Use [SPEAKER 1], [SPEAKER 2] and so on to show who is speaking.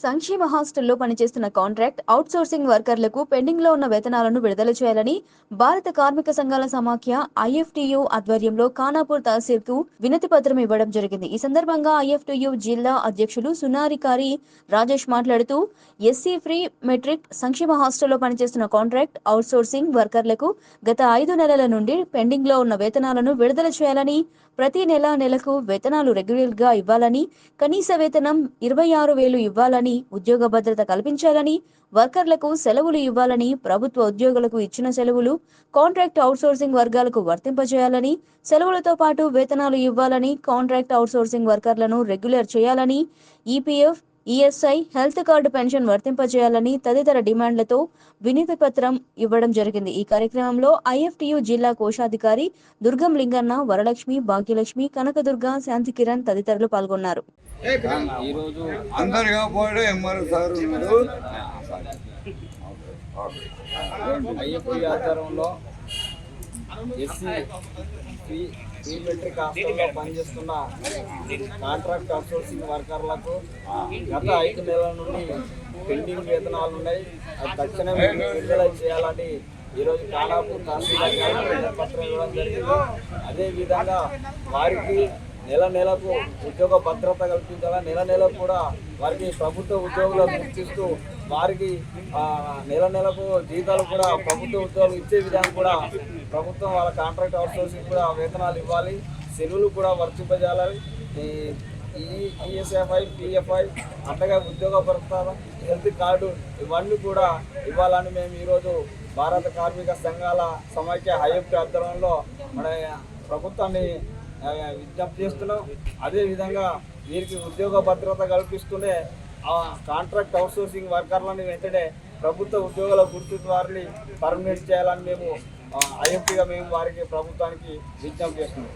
[SPEAKER 1] సంక్షేమ హాస్టల్లో పనిచేస్తున్న కాంట్రాక్ట్ అవుట్సోర్సింగ్ వర్కర్లకు పెండింగ్లో ఉన్న వేతనాలను విడుదల చేయాలని భారత కార్మిక సంఘాల సమాఖ్య ఐఎఫ్టియు ఆధ్వర్యంలో ఖానాపూర్ తహసీల్కు వినతి పత్రం ఇవ్వడం జరిగింది. ఈ సందర్భంగా ఐఎఫ్టియు జిల్లా అధ్యక్షులు సునారికారి రాజేష్ మాట్లాడుతూ ఎస్సీ ఫ్రీ మెట్రిక్ సంక్షేమ హాస్టల్లో పనిచేస్తున్న కాంట్రాక్ట్ అవుట్సోర్సింగ్ వర్కర్లకు గత 5 నెలల నుండి పెండింగ్లో ఉన్న వేతనాలను విడుదల చేయాలని, ప్రతి నెలకు వేతనాలు రెగ్యులర్గా ఇవ్వాలని, కనీస వేతనం 26,000 ఇవ్వాలని, ఉద్యోగ భద్రత కల్పించాలని, వర్కర్లకు సెలవులు ఇవ్వాలని, ప్రభుత్వ ఉద్యోగులకు ఇచ్చిన సెలవులు కాంట్రాక్ట్ అవుట్సోర్సింగ్ వర్గాలకు వర్తింపజేయాలని, సెలవులతో పాటు వేతనాలు ఇవ్వాలని, కాంట్రాక్ట్ అవుట్సోర్సింగ్ వర్కర్లను రెగ్యులర్ చేయాలని, EPF, ESI, health card pension వర్తింపజేయాలని తదితర డిమాండ్లతో వినతి పత్రం ఇవ్వడం జరిగింది. ఈ కార్యక్రమంలో ఐఎఫ్టియు జిల్లా కోశాధికారి దుర్గం లింగన్న, వరలక్ష్మి, భాగ్యలక్ష్మి, కనకదుర్గ, శాంతి కిరణ్ తదితరులు పాల్గొన్నారు.
[SPEAKER 2] ఫ్రీ మెట్రిక్ హాస్టల్లో పనిచేస్తున్న కాంట్రాక్ట్ అవుట్సోర్సింగ్ వర్కర్లకు గత 5 నెలల నుండి పెండింగ్ వేతనాలు ఉన్నాయి. అది తక్షణమే విడుదల చేయాలని ఈరోజు ఖానాపూర్ తహసీల్దార్ పత్రం ఇవ్వడం జరిగింది. అదేవిధంగా వారికి నెలకు ఉద్యోగ భద్రత కల్పించాలని, నెలకు కూడా వారికి ప్రభుత్వ ఉద్యోగులను గుర్తిస్తూ వారికి నెలకు జీతాలు కూడా ప్రభుత్వ ఉద్యోగులు ఇచ్చే విధంగా కూడా ప్రభుత్వం వాళ్ళ కాంట్రాక్ట్ అవుట్సోర్సింగ్ కూడా వేతనాలు ఇవ్వాలి, సెలవులు కూడా వర్తింపజేయాలి. ఈఎస్ఎఫ్ఐ, పిఎఫ్ఐ, అంతగా ఉద్యోగ భద్రత, హెల్త్ కార్డు ఇవన్నీ కూడా ఇవ్వాలని మేము ఈరోజు భారత కార్మిక సంఘాల సమైక్య ఐఎఫ్టి ఆధ్వర్యంలో మన ప్రభుత్వాన్ని విజ్ఞప్తి చేస్తున్నాం. అదేవిధంగా వీరికి ఉద్యోగ భద్రత కల్పిస్తూనే కాంట్రాక్ట్ అవుట్సోర్సింగ్ వర్కర్లను వెంటనే ప్రభుత్వ ఉద్యోగుల గుర్తింపు వారిని పర్మనెంట్ చేయాలని మేము ఐఎఫ్టీగా మేము వారికి ప్రభుత్వానికి విజ్ఞప్తి చేస్తున్నాం.